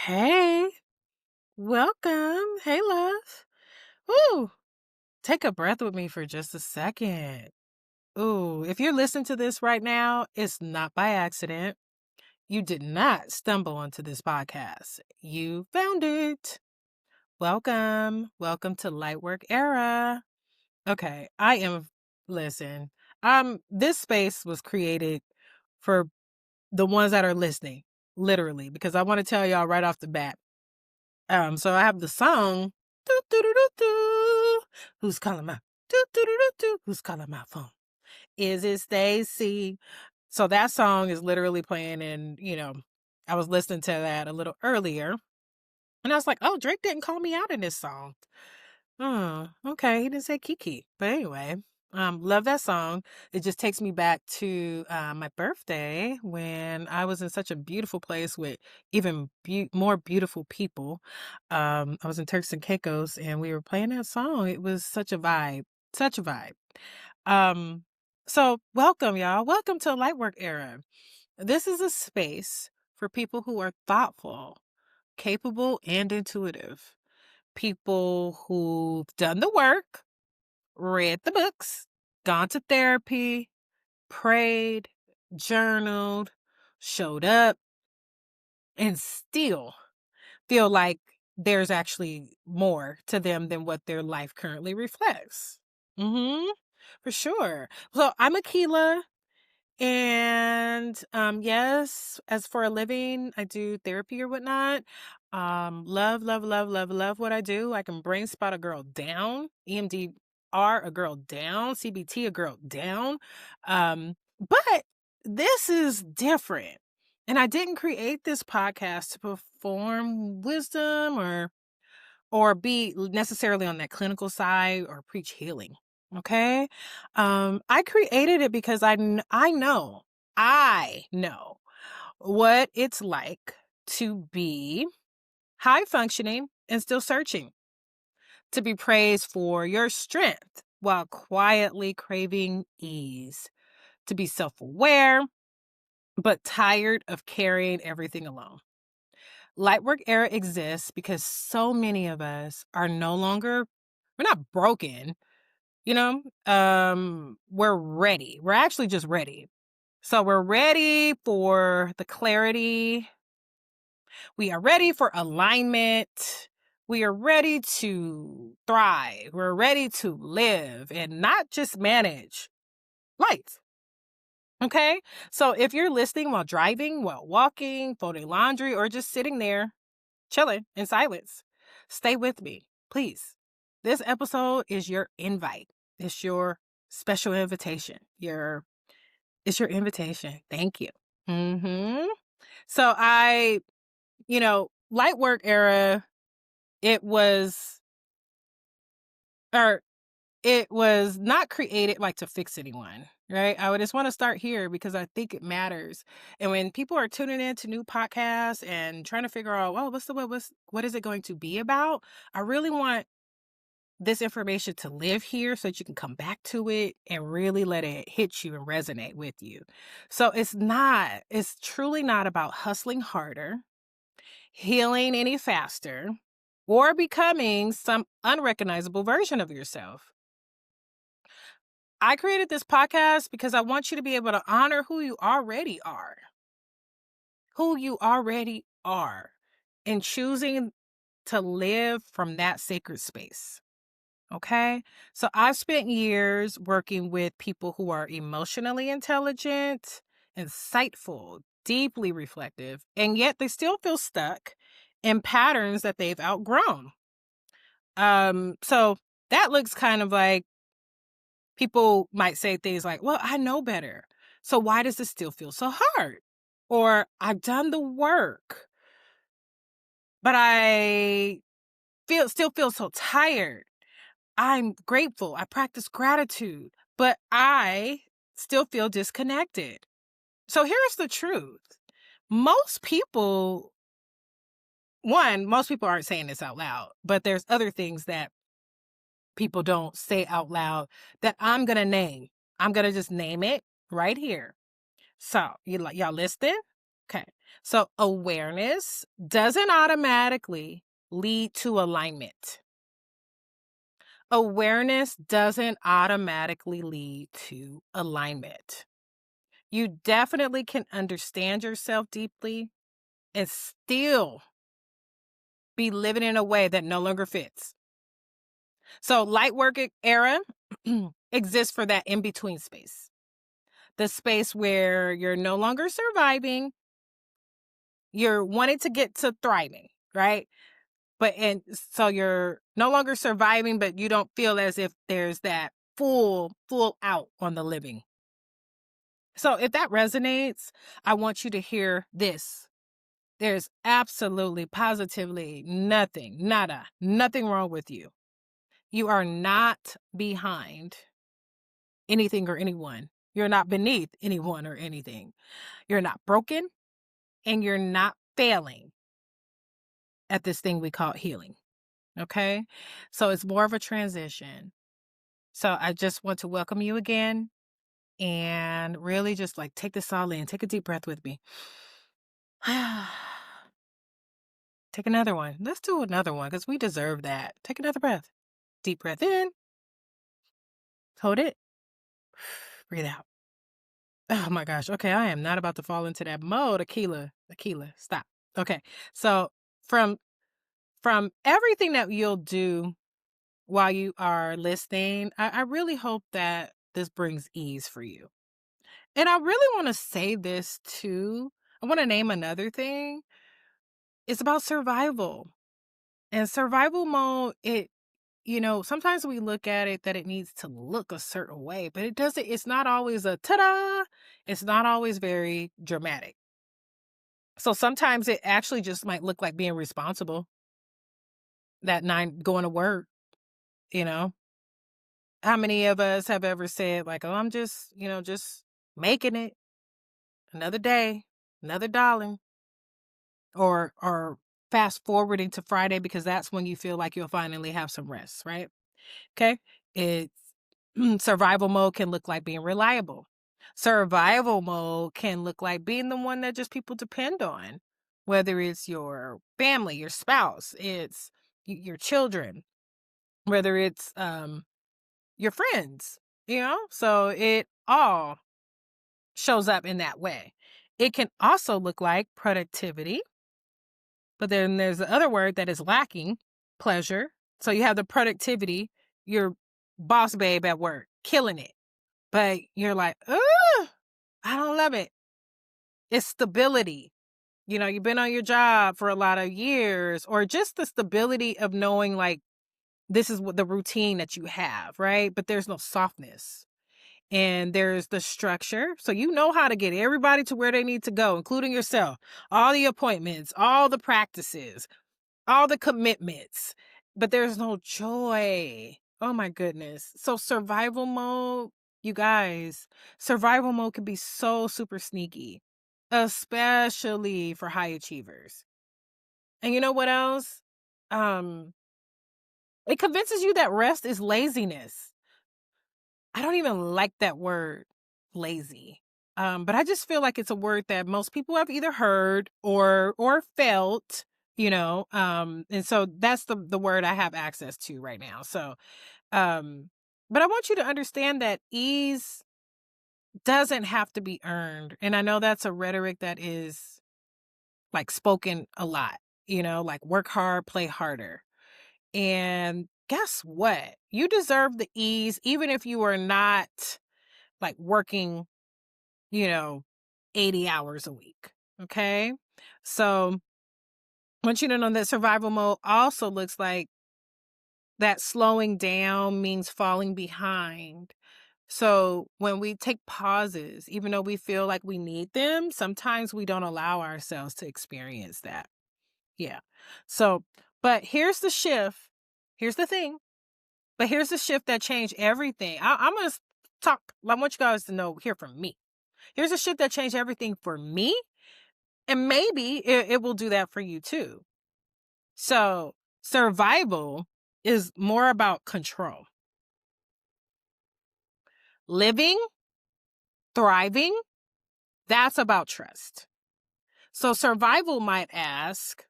Hey, welcome. Hey, love. Ooh, take a breath with me for just a second. Ooh, if you're listening to this right now, it's not by accident. You did not stumble onto this podcast. You found it. Welcome. Welcome to Lightwork Era. Okay, listen, this space was created for the ones that are listening, literally, because I want to tell y'all right off the bat. So I have the song, doo, doo, doo, doo, doo, who's calling my, doo, doo, doo, doo, doo, who's calling my phone? Is it Stacy? So that song is literally playing, and I was listening to that a little earlier, and I was like, oh, Drake didn't call me out in this song. Oh, okay. He didn't say Kiki. But anyway, love that song. It just takes me back to my birthday when I was in such a beautiful place with even more beautiful people. I was in Turks and Caicos and we were playing that song. It was such a vibe. Such a vibe. Um, so welcome, y'all. Welcome to Lightwork Era. This is a space for people who are thoughtful, capable, and intuitive. People who've done the work, read the books, gone to therapy, prayed, journaled, showed up, and still feel like there's actually more to them than what their life currently reflects. Mm-hmm. For sure. So I'm Akilah. And yes, as for a living, I do therapy or whatnot. Love, love, love, love, love what I do. I can brain spot a girl down, EMDR a girl down, CBT a girl down. But this is different. And I didn't create this podcast to perform wisdom or be necessarily on that clinical side or preach healing. Okay. I created it because I know what it's like to be high functioning and still searching, to be praised for your strength while quietly craving ease, to be self-aware, but tired of carrying everything alone. Lightwork Era exists because so many of us are we're not broken, we're ready. We're actually just ready. So we're ready for the clarity. We are ready for alignment. We are ready to thrive. We're ready to live and not just manage life. Okay. So if you're listening while driving, while walking, folding laundry, or just sitting there chilling in silence, stay with me, please. This episode is your invite. It's your special invitation. It's your invitation. Thank you. Mm-hmm. So light work era, it was, or it was not created like to fix anyone, right? I would just want to start here because I think it matters. And when people are tuning in to new podcasts and trying to figure out, well, what is it going to be about? I really want this information to live here so that you can come back to it and really let it hit you and resonate with you. So it's truly not about hustling harder, healing any faster, or becoming some unrecognizable version of yourself. I created this podcast because I want you to be able to honor who you already are, and choosing to live from that sacred space. Okay. So I've spent years working with people who are emotionally intelligent, insightful, deeply reflective, and yet they still feel stuck in patterns that they've outgrown. So that looks kind of like people might say things like, well, I know better. So why does this still feel so hard? Or I've done the work, but I still feel so tired. I'm grateful. I practice gratitude, but I still feel disconnected. So here's the truth. Most people aren't saying this out loud, but there's other things that people don't say out loud that I'm going to name. I'm going to just name it right here. So y'all listening? Okay. So awareness doesn't automatically lead to alignment. Awareness doesn't automatically lead to alignment. You definitely can understand yourself deeply and still be living in a way that no longer fits. So light work era exists for that in between space. The space where you're no longer surviving, you're wanting to get to thriving, right? And so you're no longer surviving, but you don't feel as if there's that full out on the living. So if that resonates, I want you to hear this. There's absolutely, positively nothing wrong with you. You are not behind anything or anyone. You're not beneath anyone or anything. You're not broken, and you're not failing at this thing we call healing. Okay? So it's more of a transition. So I just want to welcome you again and really just like take this all in. Take a deep breath with me. Take another one. Let's do another one because we deserve that. Take another breath. Deep breath in. Hold it. Breathe out. Oh my gosh. Okay, I am not about to fall into that mode. Akilah, stop. Okay. So from everything that you'll do while you are listening, I really hope that this brings ease for you. And I really want to say this too. I want to name another thing. It's about survival. And survival mode, sometimes we look at it that it needs to look a certain way, but it doesn't, it's not always a ta-da. It's not always very dramatic. So sometimes it actually just might look like being responsible. That 9 going to work, you know. How many of us have ever said like, "Oh, I'm just making it another day, another dollar," or fast forwarding to Friday because that's when you feel like you'll finally have some rest, right? Okay? It's survival mode can look like being reliable. Survival mode can look like being the one that just people depend on, whether it's your family, your spouse, it's your children, whether it's your friends, So it all shows up in that way. It can also look like productivity, but then there's the other word that is lacking, pleasure. So you have the productivity, your boss babe at work, killing it. But you're like, ugh, I don't love it. It's stability. You've been on your job for a lot of years, or just the stability of knowing like this is what the routine that you have, right? But there's no softness. And there's the structure. So you know how to get everybody to where they need to go, including yourself. All the appointments, all the practices, all the commitments. But there's no joy. Oh my goodness. So survival mode, you guys, survival mode can be so super sneaky, especially for high achievers. And you know what else? Um, it convinces you that rest is laziness. I don't even like that word, lazy. But I just feel like it's a word that most people have either heard or felt, and so that's the word I have access to right now. So, but I want you to understand that ease doesn't have to be earned. And I know that's a rhetoric that is like spoken a lot, like work hard, play harder. And guess what? You deserve the ease, even if you are not like working, you know, 80 hours a week. Okay. So I want you to know that survival mode also looks like that slowing down means falling behind. So when we take pauses, even though we feel like we need them, sometimes we don't allow ourselves to experience that. Yeah. So, but here's the shift. Here's the thing. But here's the shift that changed everything. I'm going to talk. I want you guys to hear from me. Here's a shift that changed everything for me. And maybe it will do that for you too. So survival is more about control. Living, thriving, that's about trust. So survival might ask,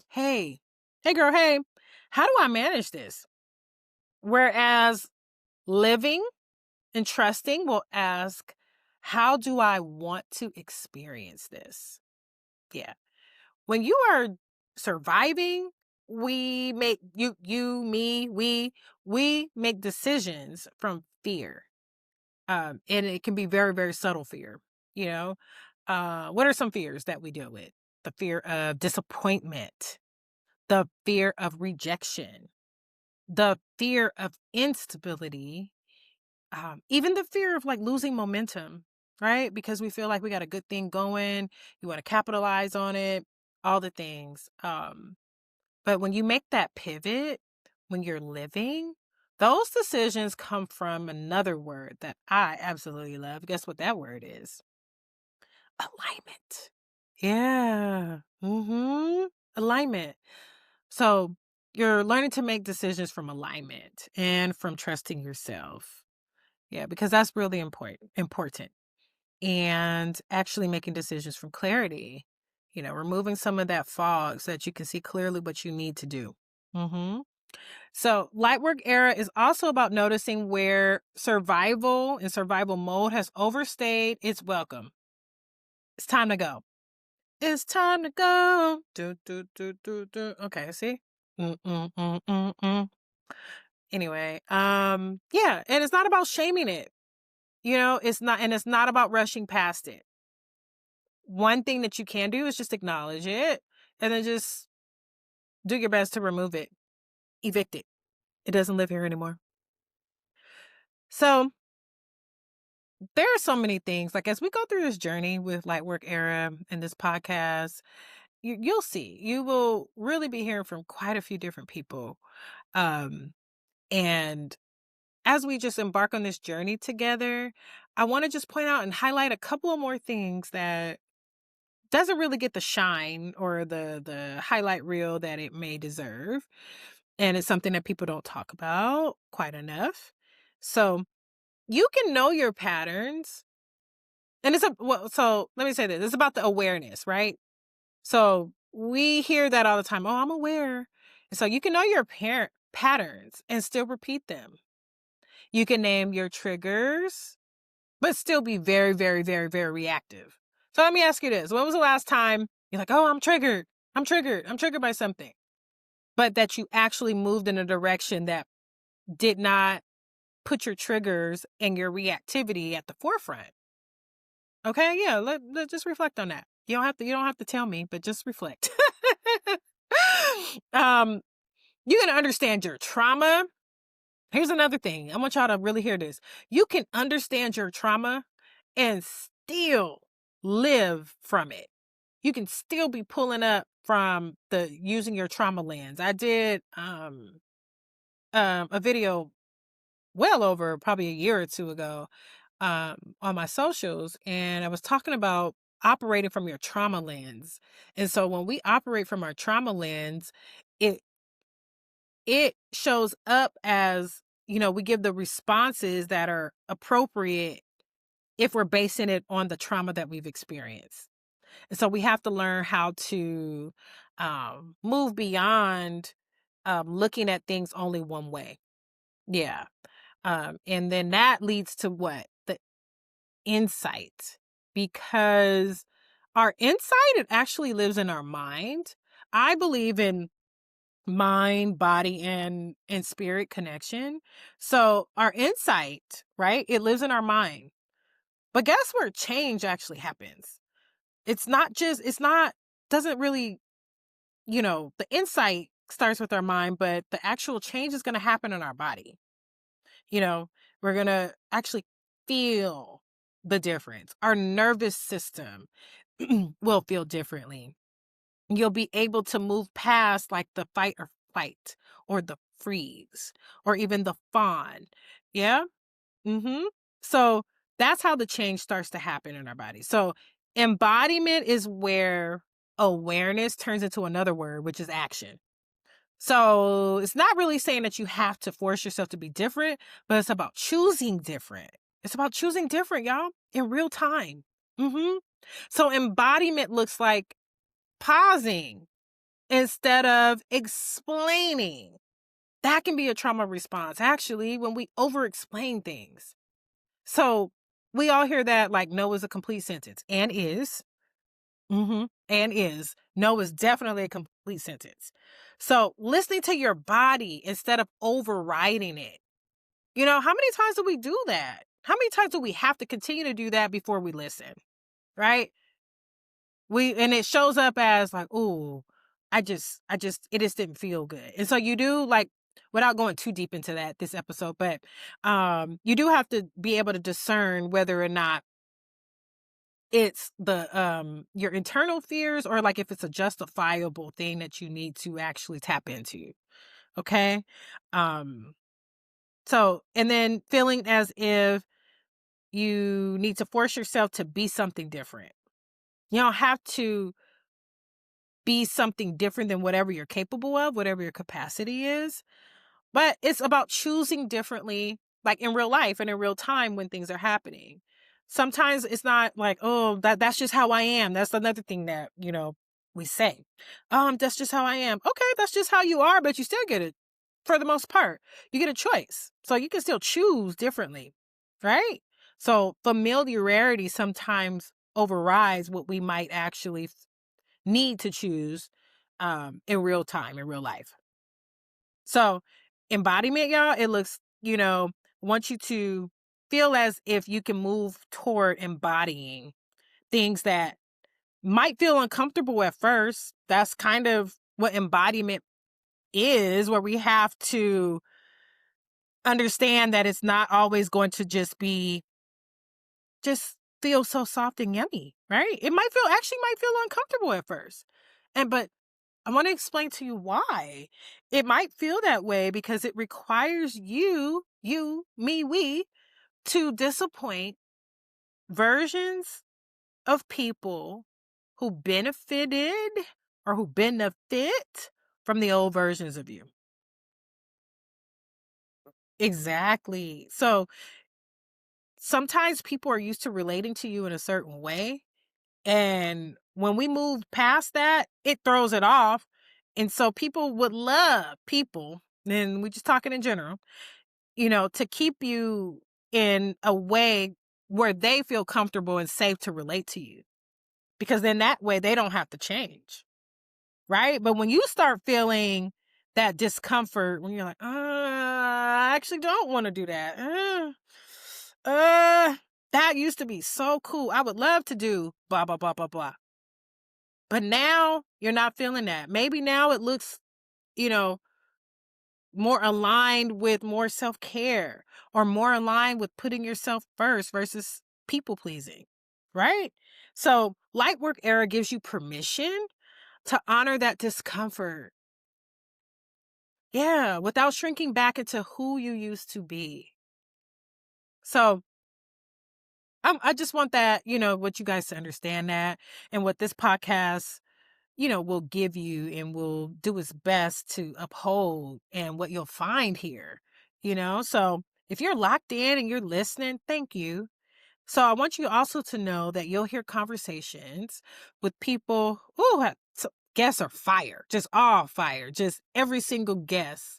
hey, hey girl, hey, how do I manage this? Whereas living and trusting will ask, how do I want to experience this? Yeah. When you are surviving, we make you, me, we make decisions from fear. And it can be very, very subtle fear, you know. What are some fears that we deal with? The fear of disappointment, the fear of rejection, the fear of instability, even the fear of like losing momentum, right? Because we feel like we got a good thing going, you want to capitalize on it, all the things. But when you make that pivot, when you're living, those decisions come from another word that I absolutely love. Guess what that word is? Alignment. Yeah. Alignment. So you're learning to make decisions from alignment and from trusting yourself. Yeah, because that's really important. And actually making decisions from clarity. Removing some of that fog so that you can see clearly what you need to do. hmm So, light work era is also about noticing where survival and survival mode has overstayed its welcome. It's time to go. It's time to go. Do, do, do, do, do. Okay, see? Mm, mm, mm, mm, mm. Anyway, yeah, and it's not about shaming it. It's not about rushing past it. One thing that you can do is just acknowledge it and then just do your best to remove it, evict it. It doesn't live here anymore. So there are so many things. Like as we go through this journey with Lightwork Era and this podcast, you'll see. You will really be hearing from quite a few different people. Um, and as we just embark on this journey together, I want to just point out and highlight a couple of more things that doesn't really get the shine or the highlight reel that it may deserve. And it's something that people don't talk about quite enough. So you can know your patterns. And so let me say this. It's about the awareness, right? So we hear that all the time. Oh, I'm aware. And so you can know your patterns and still repeat them. You can name your triggers, but still be very, very, very, very reactive. So let me ask you this. When was the last time you're like, oh, I'm triggered. I'm triggered by something. But that you actually moved in a direction that did not put your triggers and your reactivity at the forefront. Okay, yeah, let just reflect on that. You don't have to tell me, but just reflect. um, you can understand your trauma. Here's another thing. I want y'all to really hear this. You can understand your trauma and still live from it. You can still be pulling up from the using your trauma lens. I did a video well over probably a year or two ago on my socials, and I was talking about operating from your trauma lens. And so when we operate from our trauma lens, it it shows up as, we give the responses that are appropriate if we're basing it on the trauma that we've experienced. And so we have to learn how to move beyond looking at things only one way. Yeah. And then that leads to what? The insight. Because our insight, it actually lives in our mind. I believe in mind, body, and spirit connection. So our insight, right? It lives in our mind. But guess where change actually happens? Doesn't really, the insight starts with our mind, but the actual change is going to happen in our body. We're going to actually feel the difference. Our nervous system will feel differently. You'll be able to move past like the fight or flight or the freeze or even the fawn. Yeah. So that's how the change starts to happen in our body. So embodiment is where awareness turns into another word, which is action. So it's not really saying that you have to force yourself to be different, but it's about choosing different. It's about choosing different, y'all, in real time. So embodiment looks like pausing instead of explaining. That can be a trauma response, actually, when we over explain things. So we all hear that like no is a complete sentence and is. And is. No is definitely a complete sentence. So listening to your body instead of overriding it. How many times do we do that? How many times do we have to continue to do that before we listen? Right? And it shows up as like, ooh, it just didn't feel good. And so you do like, without going too deep into this episode, but you do have to be able to discern whether or not it's your internal fears or like if it's a justifiable thing that you need to actually tap into. Okay. Um, and then feeling as if you need to force yourself to be something different. You don't have to be something different than whatever you're capable of, whatever your capacity is. But it's about choosing differently, like in real life and in real time when things are happening. Sometimes it's not like, oh, that's just how I am. That's another thing that, we say. That's just how I am. Okay, that's just how you are, but you still get it. For the most part, you get a choice. So you can still choose differently, right? So familiarity sometimes overrides what we might actually need to choose in real time, in real life. So embodiment, y'all, it looks, want you to feel as if you can move toward embodying things that might feel uncomfortable at first. That's kind of what embodiment is, where we have to understand that it's not always going to just feel so soft and yummy, right? It might feel uncomfortable at first. But I want to explain to you why it might feel that way, because it requires you, me, we, to disappoint versions of people who benefited or who benefit from the old versions of you. Exactly. So sometimes people are used to relating to you in a certain way. And when we move past that, it throws it off. And so people would love people, and we're just talking in general, to keep you in a way where they feel comfortable and safe to relate to you. Because then that way they don't have to change. Right? But when you start feeling that discomfort, when you're like, I actually don't want to do that. That used to be so cool. I would love to do blah, blah, blah, blah, blah. But now you're not feeling that. Maybe now it looks, you know, more aligned with more self-care or more aligned with putting yourself first versus people pleasing, right? So light work era gives you permission to honor that discomfort. Yeah, without shrinking back into who you used to be. So I just want that, what you guys to understand that, and what this podcast, will give you and will do its best to uphold, and what you'll find here, So if you're locked in and you're listening, thank you. So I want you also to know that you'll hear conversations with people who guests are fire, just all fire, just every single guest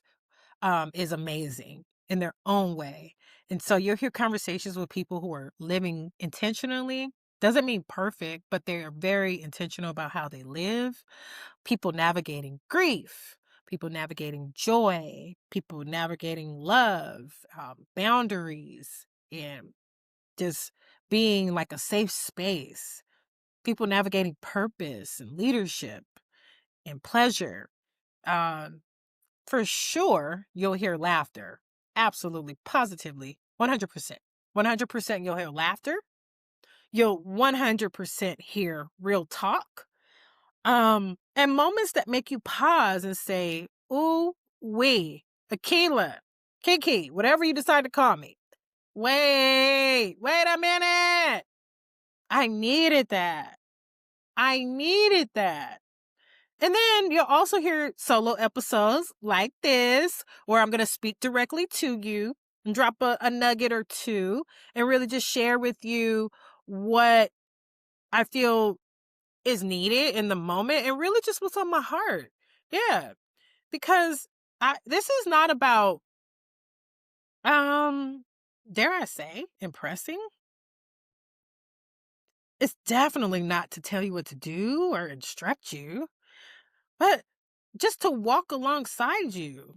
is amazing in their own way. And so you'll hear conversations with people who are living intentionally. Doesn't mean perfect, but they are very intentional about how they live. People navigating grief, people navigating joy, people navigating love, boundaries, and just being like a safe space. People navigating purpose and leadership and pleasure. Um, for sure, you'll hear laughter. Absolutely, positively, 100%. 100% you'll hear laughter. You'll 100% hear real talk. And moments that make you pause and say, ooh, Akilah, Kiki, whatever you decide to call me. Wait a minute. I needed that. I needed that. And then you'll also hear solo episodes like this, where I'm going to speak directly to you and drop a nugget or two and really just share with you what I feel is needed in the moment and really just what's on my heart. Yeah, because this is not about um dare I say impressing. It's definitely not to tell you what to do or instruct you, but just to walk alongside you.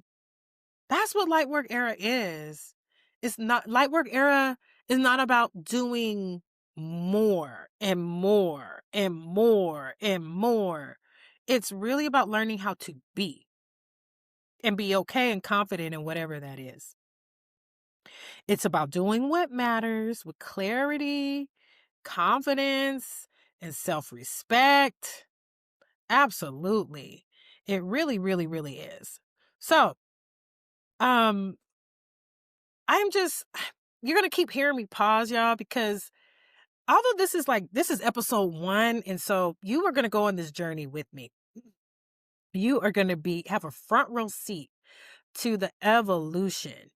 That's what light work era is. It's not light work era is not about doing more and more and more and more. It's really about learning how to be and be okay and confident in whatever that is. It's about doing what matters with clarity, confidence, and self respect. Absolutely. It really, really, really is. So, um, I'm just, you're going to keep hearing me pause, y'all, because although this is episode 1. And so you are going to go on this journey with me. You are going to have a front row seat to the evolution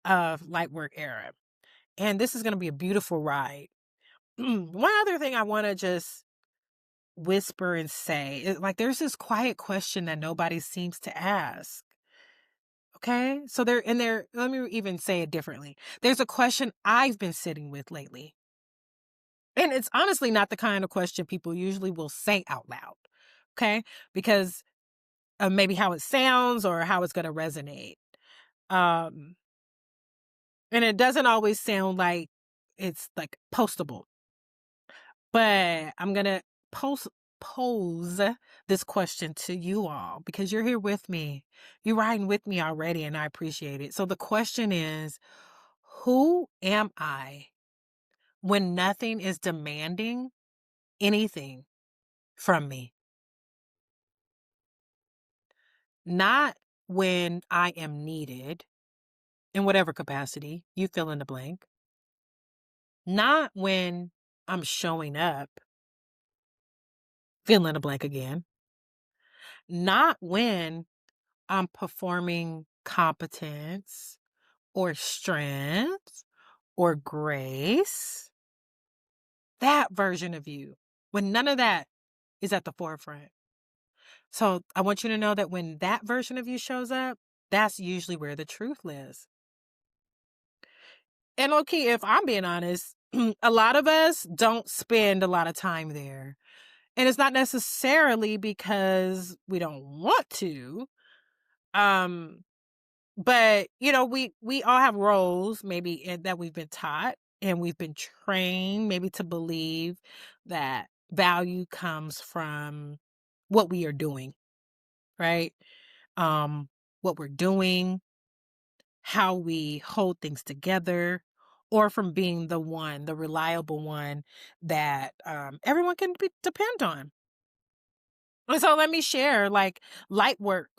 of Lightwork era. And this is going to be a beautiful ride. One other thing I want to just whisper and say is like, there's this quiet question that nobody seems to ask. Okay. So let me even say it differently. There's a question I've been sitting with lately. And it's honestly not the kind of question people usually will say out loud. Okay. Because of maybe how it sounds or how it's going to resonate. Um, and it doesn't always sound like it's like postable. But I'm going to pose this question to you all because you're here with me. You're riding with me already, and I appreciate it. So the question is, who am I when nothing is demanding anything from me? Not when I am needed in whatever capacity, you fill in the blank. Not when I'm showing up, fill in the blank again. Not when I'm performing competence or strength or grace. That version of you, when none of that is at the forefront. So I want you to know that when that version of you shows up, that's usually where the truth lives. And low-key, if I'm being honest, a lot of us don't spend a lot of time there. And it's not necessarily because we don't want to. Um, but we all have roles that we've been taught and we've been trained maybe to believe that value comes from what we are doing, right? Um, what we're doing, how we hold things together, or from being the reliable one that everyone can depend on. And so let me share, like, light work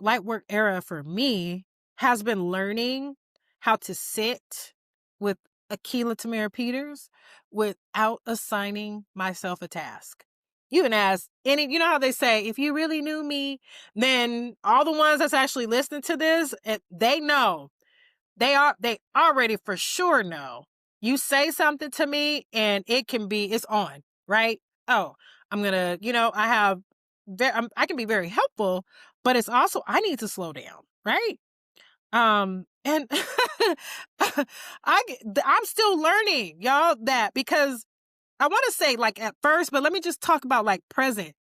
era for me has been learning how to sit with Peters without assigning myself a task. You can ask you know how they say, if you really knew me, then all the ones that's actually listening to this, they know they already for sure know. You say something to me and it's on, right? Oh, I'm gonna, I can be very helpful, but it's also, I need to slow down, right? And I'm still learning, y'all, that because I want to say like at first, but let me just talk about like present.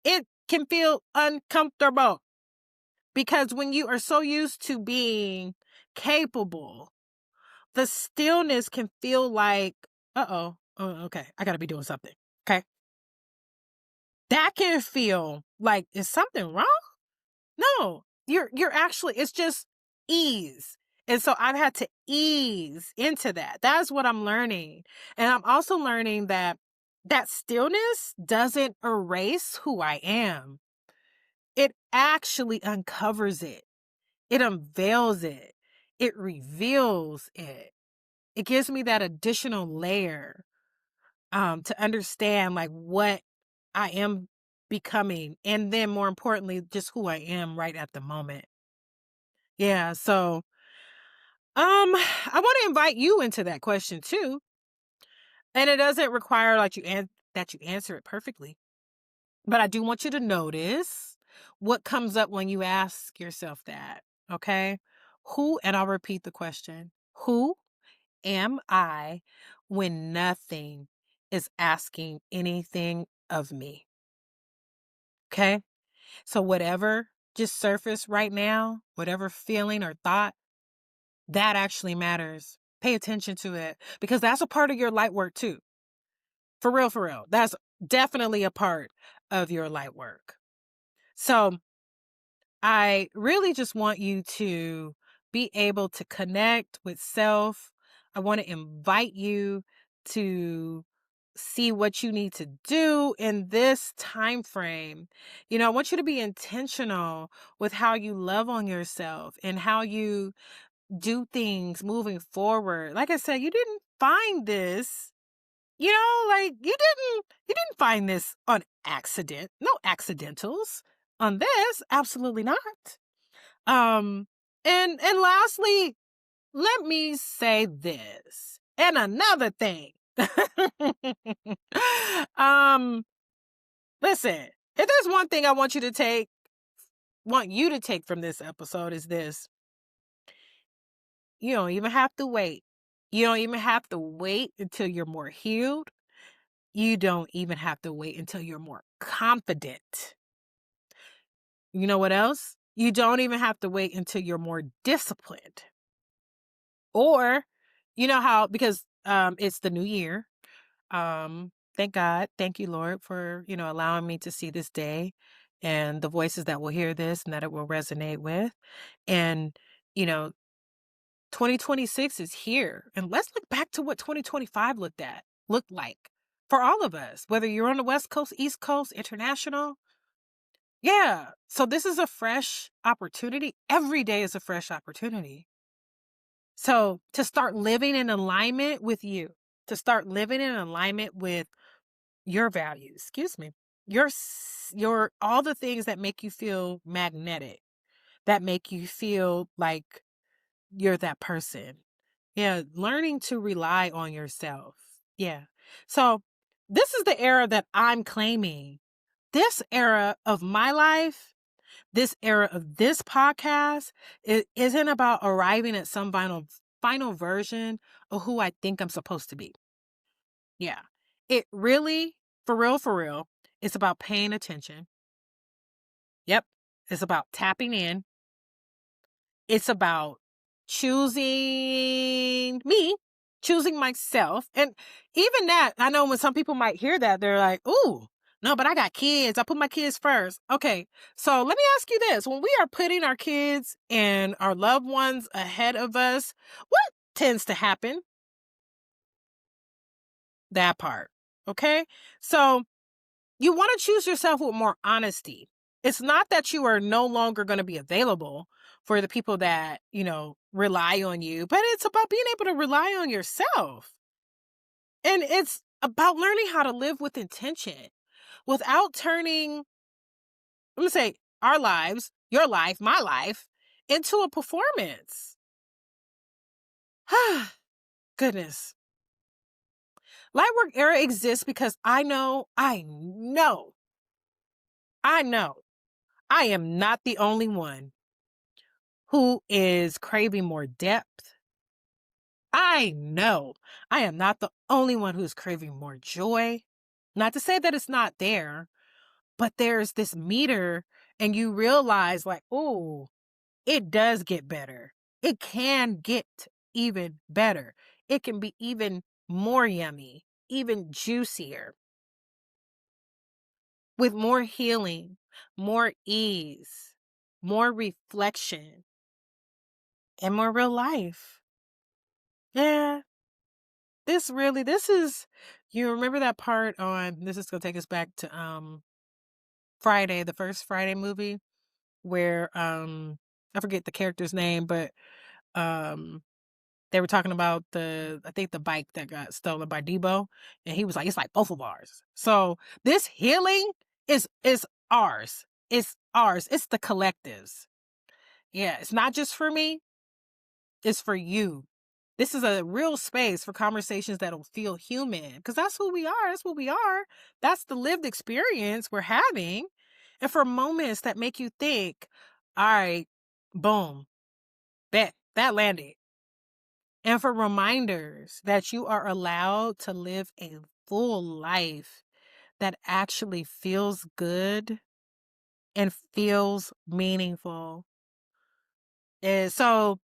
It can feel uncomfortable because when you are so used to being capable, the stillness can feel like, uh-oh, okay, I gotta be doing something. Okay. That can feel like, is something wrong? No, you're actually, it's just ease. And so I've had to ease into that. That's what I'm learning. And I'm also learning that stillness doesn't erase who I am. It actually uncovers it. It unveils it. It reveals it. It gives me that additional layer to understand like what I am becoming, and then more importantly, just who I am right at the moment. Yeah, so I want to invite you into that question too. And it doesn't require like you that you answer it perfectly. But I do want you to notice what comes up when you ask yourself that, okay? And I'll repeat the question, who am I when nothing is asking anything of me? Okay? So whatever just surfaced right now, whatever feeling or thought, that actually matters. Pay attention to it because that's a part of your light work too. For real, for real. That's definitely a part of your light work. So I really just want you to be able to connect with self. I want to invite you to see what you need to do in this time frame. I want you to be intentional with how you love on yourself and how you do things moving forward. Like I said, you didn't find this, like you didn't find this on accident. No accidentals on this. Absolutely not. And lastly, let me say this and another thing. um, Listen, if there's one thing I want you to take from this episode is this. You don't even have to wait. You don't even have to wait until you're more healed. You don't even have to wait until you're more confident. You know what else? You don't even have to wait until you're more disciplined. Or, because it's the new year. Thank God. Thank you, Lord, for, allowing me to see this day and the voices that will hear this and that it will resonate with. And, you know, 2026 is here. And let's look back to what 2025 looked like for all of us, whether you're on the West Coast, East Coast, international. Yeah. So this is a fresh opportunity. Every day is a fresh opportunity. So to start living in alignment with you, to start living in alignment with your values, excuse me, your all the things that make you feel magnetic, that make you feel like you're that person. Yeah, learning to rely on yourself. Yeah. So this is the era that I'm claiming. This era of my life, this era of this podcast, it isn't about arriving at some final version of who I think I'm supposed to be. Yeah. It really, for real, it's about paying attention. Yep. It's about tapping in. It's about choosing me, choosing myself. And even that, I know when some people might hear that, they're like, ooh, no, but I got kids. I put my kids first. Okay. So let me ask you this. When we are putting our kids and our loved ones ahead of us, what tends to happen? That part. Okay. So you want to choose yourself with more honesty. It's not that you are no longer going to be available for the people that, rely on you, but it's about being able to rely on yourself. And it's about learning how to live with intention without turning, let me say, our lives, your life, my life, into a performance. Goodness. Lightwork era exists because I know I am not the only one who is craving more depth. I know I am not the only one who's craving more joy. Not to say that it's not there, but there's this meter and you realize like, oh, it does get better. It can get even better. It can be even more yummy, even juicier with more healing, more ease, more reflection, and more real life. Yeah. You remember that part this is going to take us back to Friday, the first Friday movie where I forget the character's name, but um they were talking about I think the bike that got stolen by Debo, and he was like, it's like both of ours. So this healing is ours. It's ours. It's the collectives. Yeah, it's not just for me, it's for you. This is a real space for conversations that'll feel human because that's who we are. That's what we are. That's the lived experience we're having. And for moments that make you think, all right, boom, bet that landed. And for reminders that you are allowed to live a full life that actually feels good and feels meaningful. And so,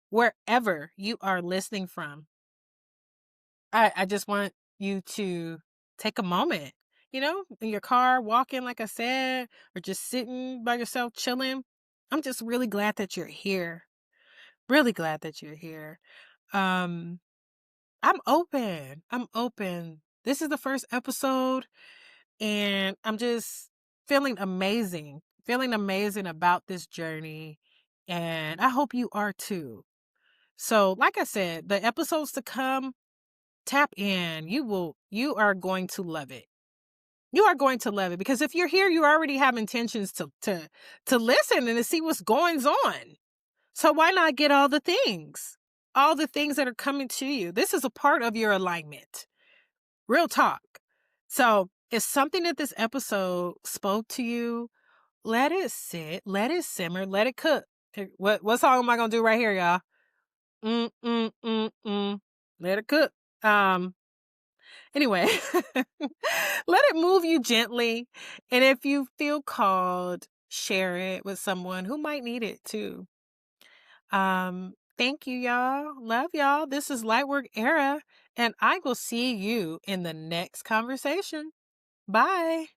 wherever you are listening from, I just want you to take a moment, in your car, walking, like I said, or just sitting by yourself, chilling. I'm just really glad that you're here. Really glad that you're here. Um, I'm open. I'm open. This is the first episode, and I'm just feeling amazing about this journey. And I hope you are too. So, like I said, the episodes to come, tap in. You are going to love it. You are going to love it because if you're here, you already have intentions to listen and to see what's going on. So why not get all the things? All the things that are coming to you. This is a part of your alignment. Real talk. So, if something that this episode spoke to you, let it sit, let it simmer, let it cook. What song am I gonna do right here, y'all? Mm, mm, mm, mm. Let it cook. Anyway, let it move you gently. And if you feel called, share it with someone who might need it too. Thank you, y'all. Love y'all. This is Lightwork Era, and I will see you in the next conversation. Bye.